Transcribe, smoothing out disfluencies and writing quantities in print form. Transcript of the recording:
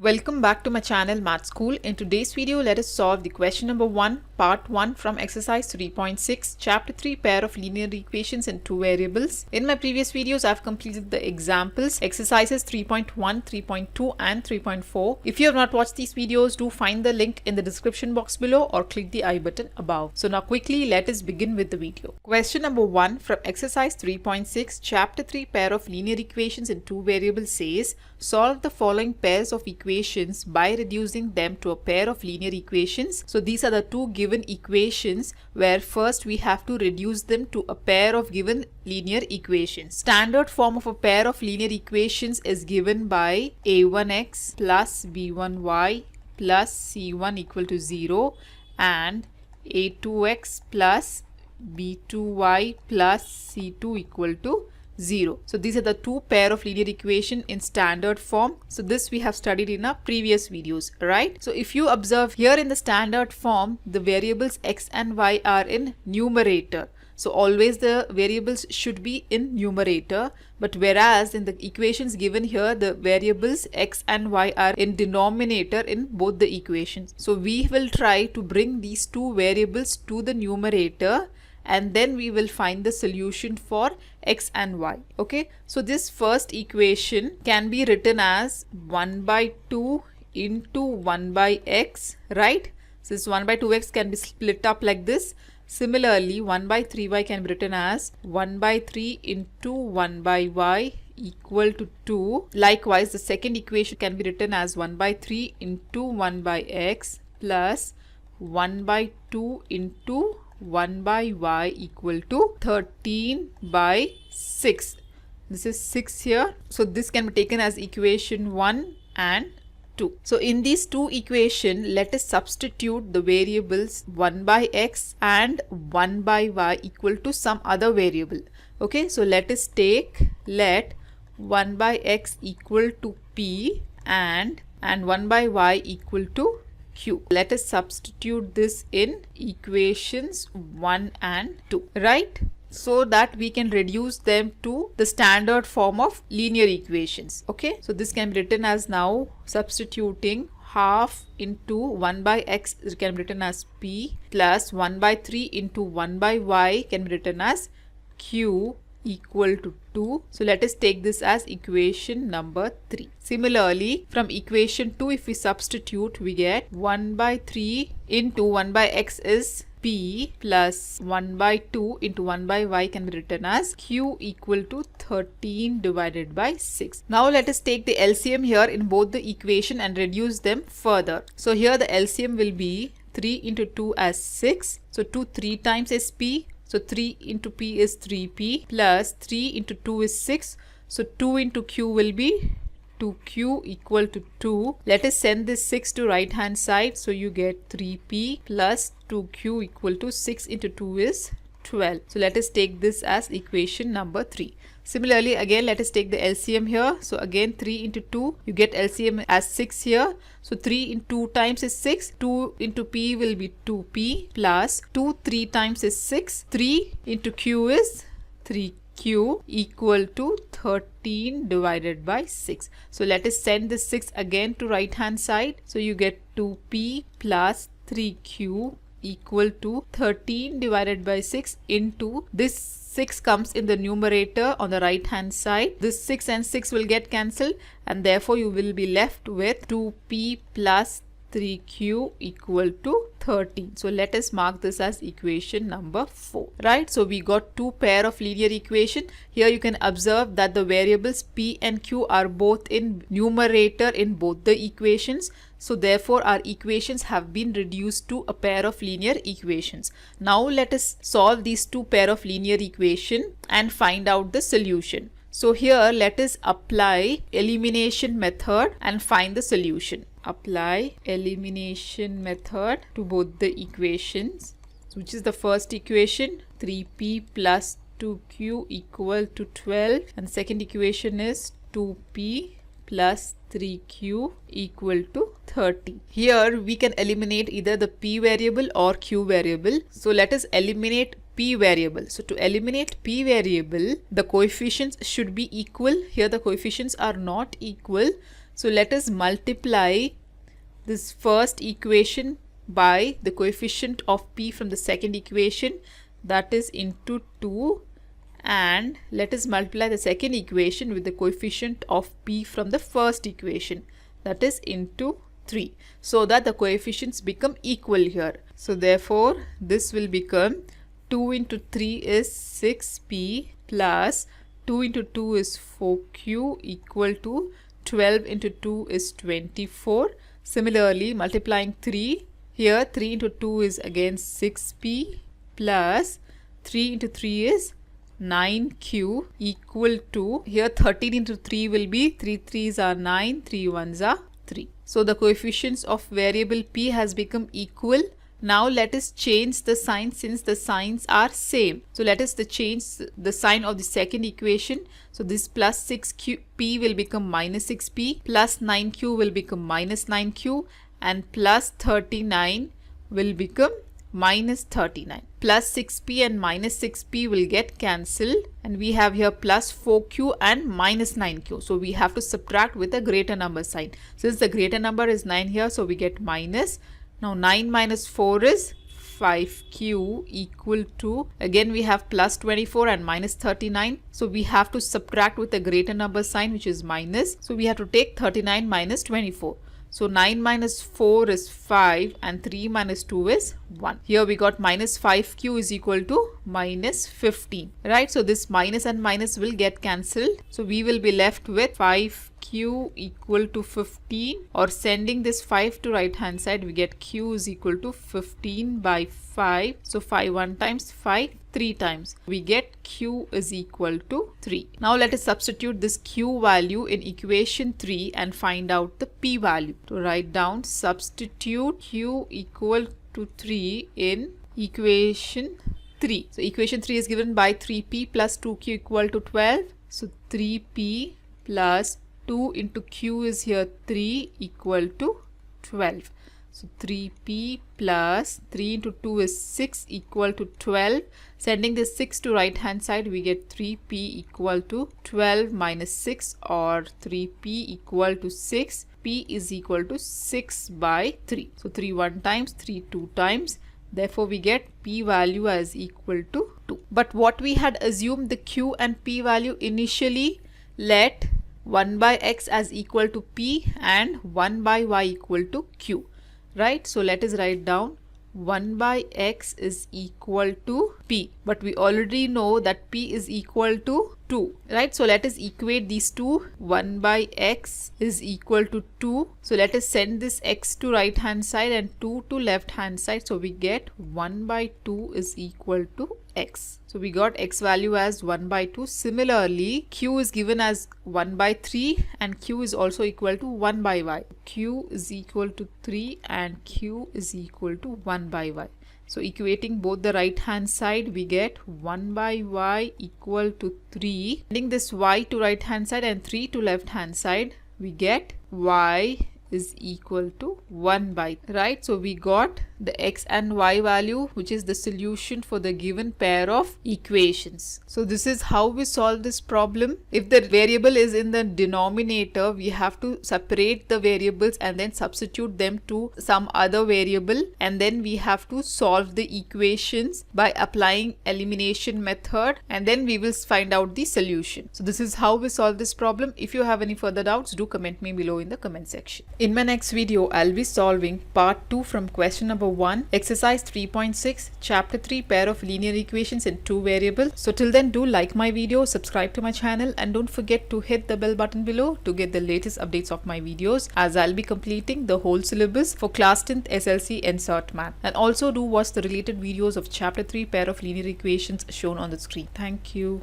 Welcome back to my channel Math School. In today's video, let us solve the question number 1, part 1 from exercise 3.6, chapter 3, pair of linear equations in two variables. In my previous videos, I've completed the examples, exercises 3.1, 3.2 and 3.4. If you have not watched these videos, do find the link in the description box below or click the I button above. So now quickly, let us begin with the video. Question number 1 from exercise 3.6, chapter 3, pair of linear equations in two variables says, solve the following pairs of equations by reducing them to a pair of linear equations. So these are the two given equations where first we have to reduce them to a pair of given linear equations. Standard form of a pair of linear equations is given by a1x plus b1y plus c1 equal to 0 and a2x plus b2y plus c2 equal to 0. So these are the two pair of linear equation in standard form. So this we have studied in our previous videos, right? So if you observe here in the standard form, the variables x and y are in numerator. So always the variables should be in numerator, but whereas in the equations given here, the variables x and y are in denominator in both the equations. So we will try to bring these two variables to the numerator and then we will find the solution for x and y. Okay, so this first equation can be written as 1 by 2 into 1 by x, right? So this 1 by 2x can be split up like this. Similarly, 1 by 3y can be written as 1 by 3 into 1 by y equal to 2. Likewise, the second equation can be written as 1 by 3 into 1 by x plus 1 by 2 into 1 by y equal to 13 by 6. This is 6 here. So this can be taken as equation 1 and 2. So in these two equations, let us substitute the variables 1 by x and 1 by y equal to some other variable. Okay, so let 1 by x equal to p and 1 by y equal to q. Let us substitute this in equations 1 and 2, right? So that we can reduce them to the standard form of linear equations. Okay, so this can be written as now substituting half into 1 by x can be written as p plus 1 by 3 into 1 by y can be written as q equal to 2. So let us take this as equation number 3. Similarly, from equation 2, if we substitute, we get 1 by 3 into 1 by x is p plus 1 by 2 into 1 by y can be written as q equal to 13 divided by 6. Now let us take the LCM here in both the equation and reduce them further. So here the LCM will be 3 into 2 as 6. So 2 3 times is p. So 3 into p is 3p plus 3 into 2 is 6. So 2 into q will be 2q equal to 2. Let us send this 6 to right hand side. So you get 3p plus 2q equal to 6 into 2 is 12. So let us take this as equation number 3. Similarly, again let us take the LCM here. So again 3 into 2, you get LCM as 6 here. So 3 into 2 times is 6. 2 into p will be 2p plus 2 3 times is 6. 3 into q is 3q equal to 13 divided by 6. So let us send this 6 again to right hand side. So you get 2p plus 3q equal to 13 divided by 6 into this 6 comes in the numerator on the right hand side. This 6 and 6 will get cancelled and therefore you will be left with 2p plus 3q equal to 13. So let us mark this as equation number 4, right? So we got two pair of linear equation. Here you can observe that the variables p and q are both in numerator in both the equations. So therefore our equations have been reduced to a pair of linear equations. Now let us solve these two pair of linear equation and find out the solution. So here let us apply elimination method and find the solution. Apply elimination method to both the equations. So which is the first equation? 3p plus 2q equal to 12, and second equation is 2p plus 3q equal to 30. Here we can eliminate either the p variable or q variable. So let us eliminate p variable. So to eliminate p variable, the coefficients should be equal. Here the coefficients are not equal. So let us multiply this first equation by the coefficient of p from the second equation, that is into 2, and let us multiply the second equation with the coefficient of p from the first equation, that is into 3, so that the coefficients become equal here. So therefore this will become 2 into 3 is 6p plus 2 into 2 is 4q equal to 12 into 2 is 24. Similarly, multiplying 3, here 3 into 2 is again 6p plus 3 into 3 is 9q equal to, here 13 into 3 will be 3 3s are 9, 3 1s are 3. So the coefficients of variable p has become equal. Now let us change the sign since the signs are same. So let us change the sign of the second equation. So this plus 6p will become minus 6p, plus 9q will become minus 9q, and plus 39 will become minus 39. Plus 6p and minus 6p will get cancelled, and we have here plus 4q and minus 9q. So we have to subtract with a greater number sign. Since the greater number is 9 here, so we get minus. Now 9 minus 4 is 5q equal to, again we have plus 24 and minus 39. So we have to subtract with a greater number sign, which is minus. So we have to take 39 minus 24. So 9 minus 4 is 5 and 3 minus 2 is 1. Here we got minus 5q is equal to minus 15. Right? So this minus and minus will get cancelled. So we will be left with 5q equal to 15, or sending this 5 to right hand side, we get q is equal to 15 by 5. So 5 1 times, 5 3 times. We get q is equal to 3. Now let us substitute this q value in equation 3 and find out the p value. To write down, substitute q equal to 3 in equation 3. So equation 3 is given by 3p plus 2q equal to 12. So 3p plus 2 into q is here 3 equal to 12. So 3p plus 3 into 2 is 6 equal to 12. Sending this 6 to right hand side, we get 3p equal to 12 minus 6, or 3p equal to 6. P is equal to 6 by 3. So 3 1 times, 3 2 times. Therefore we get p value as equal to 2. But what we had assumed the q and p value initially, let 1 by x as equal to p and 1 by y equal to q. Right? So let us write down 1 by x is equal to p. But we already know that p is equal to 2. Right? So let us equate these two. 1 by x is equal to 2. So let us send this x to right hand side and 2 to left hand side. So we get 1 by 2 is equal to x. So we got x value as 1 by 2. Similarly, q is given as 1 by 3 and q is also equal to 1 by y. Q is equal to 3 and q is equal to 1 by y. So equating both the right hand side, we get 1 by y equal to 3. Sending this y to right hand side and 3 to left hand side, we get y is equal to 1 by, right? So we got the x and y value, which is the solution for the given pair of equations. So this is how we solve this problem. If the variable is in the denominator, we have to separate the variables and then substitute them to some other variable, and then we have to solve the equations by applying elimination method, and then we will find out the solution. So this is how we solve this problem. If you have any further doubts, do comment me below in the comment section. In my next video, I'll be solving part 2 from question number 1, exercise 3.6, chapter 3, pair of linear equations in 2 variables. So till then, do like my video, subscribe to my channel, and don't forget to hit the bell button below to get the latest updates of my videos, as I'll be completing the whole syllabus for class 10th SLC NCERT Math. And also do watch the related videos of chapter 3, pair of linear equations shown on the screen. Thank you.